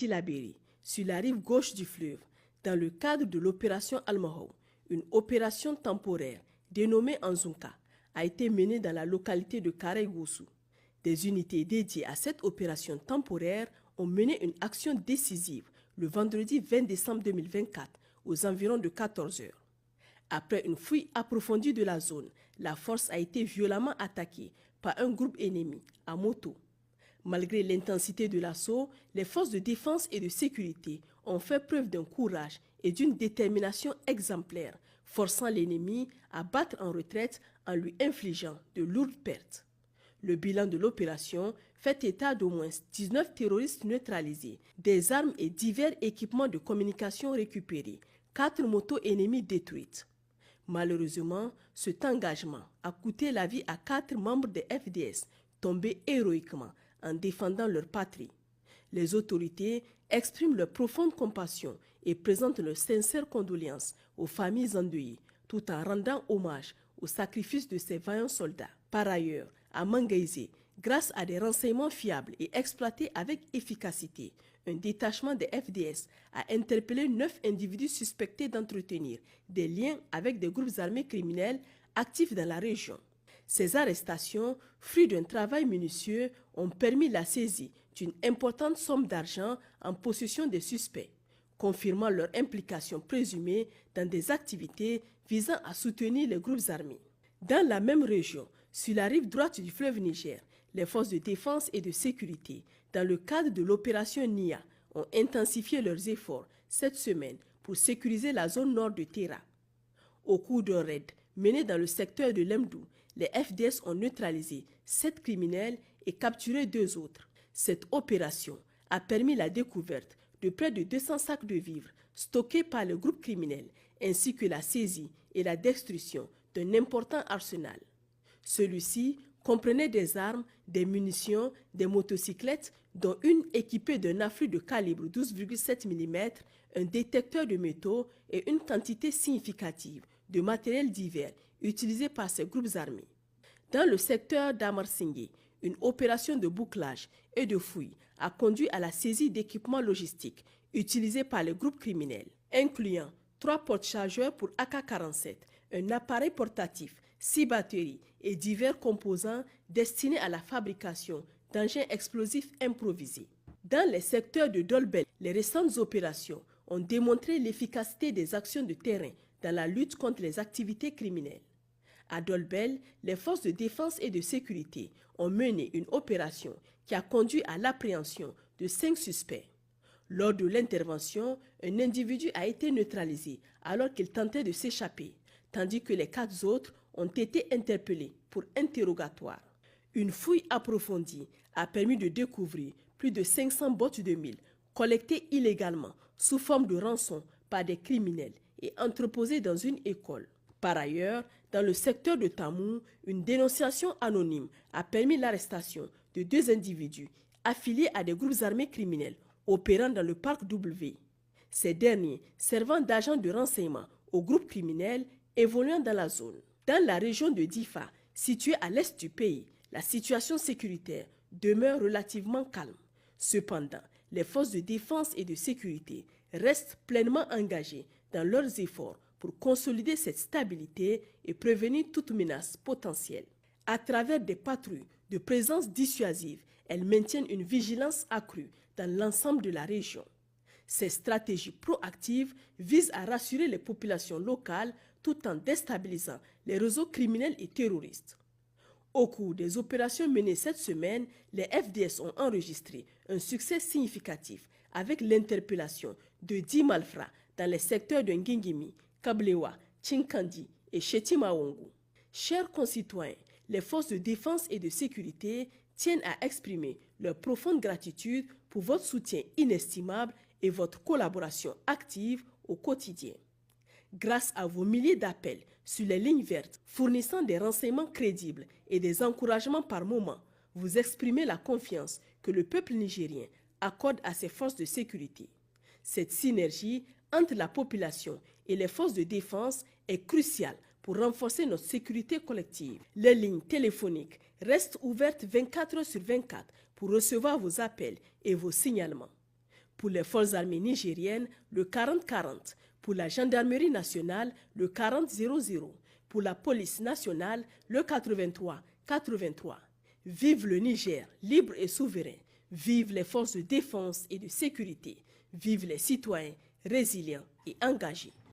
Tilaberi, sur la rive gauche du fleuve, dans le cadre de l'opération Almahou. Une opération temporaire dénommée Anzunka a été menée dans la localité de Kareigoussou. Des unités dédiées à cette opération temporaire ont mené une action décisive le vendredi 20 décembre 2024 aux environs de 14 heures. Après une fouille approfondie de la zone, la force a été violemment attaquée par un groupe ennemi à moto. Malgré l'intensité de l'assaut, les forces de défense et de sécurité ont fait preuve d'un courage et d'une détermination exemplaires, forçant l'ennemi à battre en retraite en lui infligeant de lourdes pertes. Le bilan de l'opération fait état d'au moins 19 terroristes neutralisés, des armes et divers équipements de communication récupérés, 4 motos ennemies détruites. Malheureusement, cet engagement a coûté la vie à 4 membres des FDS, tombés héroïquement en défendant leur patrie. Les autorités expriment leur profonde compassion et présentent leurs sincères condoléances aux familles endeuillées, tout en rendant hommage au sacrifice de ces vaillants soldats. Par ailleurs, à Mangaïsé, grâce à des renseignements fiables et exploités avec efficacité, un détachement des FDS a interpellé 9 individus suspectés d'entretenir des liens avec des groupes armés criminels actifs dans la région. Ces arrestations, fruits d'un travail minutieux, ont permis la saisie d'une importante somme d'argent en possession des suspects, confirmant leur implication présumée dans des activités visant à soutenir les groupes armés. Dans la même région, sur la rive droite du fleuve Niger, les forces de défense et de sécurité, dans le cadre de l'opération NIA, ont intensifié leurs efforts cette semaine pour sécuriser la zone nord de Terra. Au cours d'un raid mené dans le secteur de Lemdou, les FDS ont neutralisé 7 criminels et capturé 2 autres. Cette opération a permis la découverte de près de 200 sacs de vivres stockés par le groupe criminel, ainsi que la saisie et la destruction d'un important arsenal. Celui-ci comprenait des armes, des munitions, des motocyclettes, dont une équipée d'un affût de calibre 12,7 mm, un détecteur de métaux et une quantité significative de matériel divers utilisé par ces groupes armés. Dans le secteur d'Amarsingé, une opération de bouclage et de fouille a conduit à la saisie d'équipements logistiques utilisés par les groupes criminels, incluant 3 porte-chargeurs pour AK-47, un appareil portatif, 6 batteries et divers composants destinés à la fabrication d'engins explosifs improvisés. Dans les secteurs de Dolbel, les récentes opérations ont démontré l'efficacité des actions de terrain dans la lutte contre les activités criminelles. À Dolbel, les forces de défense et de sécurité ont mené une opération qui a conduit à l'appréhension de 5 suspects. Lors de l'intervention, un individu a été neutralisé alors qu'il tentait de s'échapper, tandis que les 4 autres ont été interpellés pour interrogatoire. Une fouille approfondie a permis de découvrir plus de 500 bottes de mille collectées illégalement sous forme de rançon par des criminels et entreposées dans une école. Par ailleurs, dans le secteur de Tamou, une dénonciation anonyme a permis l'arrestation de 2 individus affiliés à des groupes armés criminels opérant dans le parc W. Ces derniers servant d'agents de renseignement aux groupes criminels évoluant dans la zone. Dans la région de Difa, située à l'est du pays, la situation sécuritaire demeure relativement calme. Cependant, les forces de défense et de sécurité restent pleinement engagées dans leurs efforts pour consolider cette stabilité et prévenir toute menace potentielle. À travers des patrouilles de présence dissuasive, elles maintiennent une vigilance accrue dans l'ensemble de la région. Ces stratégies proactives visent à rassurer les populations locales tout en déstabilisant les réseaux criminels et terroristes. Au cours des opérations menées cette semaine, les FDS ont enregistré un succès significatif avec l'interpellation de 10 malfrats dans les secteurs de Ngingimi, Kablewa, Chinkandi et Chetimawongo. Chers concitoyens, les forces de défense et de sécurité tiennent à exprimer leur profonde gratitude pour votre soutien inestimable et votre collaboration active au quotidien. Grâce à vos milliers d'appels sur les lignes vertes fournissant des renseignements crédibles et des encouragements par moment, vous exprimez la confiance que le peuple nigérien accorde à ses forces de sécurité. Cette synergie entre la population et les forces de défense est cruciale pour renforcer notre sécurité collective. Les lignes téléphoniques restent ouvertes 24 heures sur 24 pour recevoir vos appels et vos signalements. Pour les forces armées nigériennes, le 40-40. Pour la gendarmerie nationale, le 40-00. Pour la police nationale, le 83-83. Vive le Niger, libre et souverain. Vive les forces de défense et de sécurité. Vive les citoyens résilients et engagés.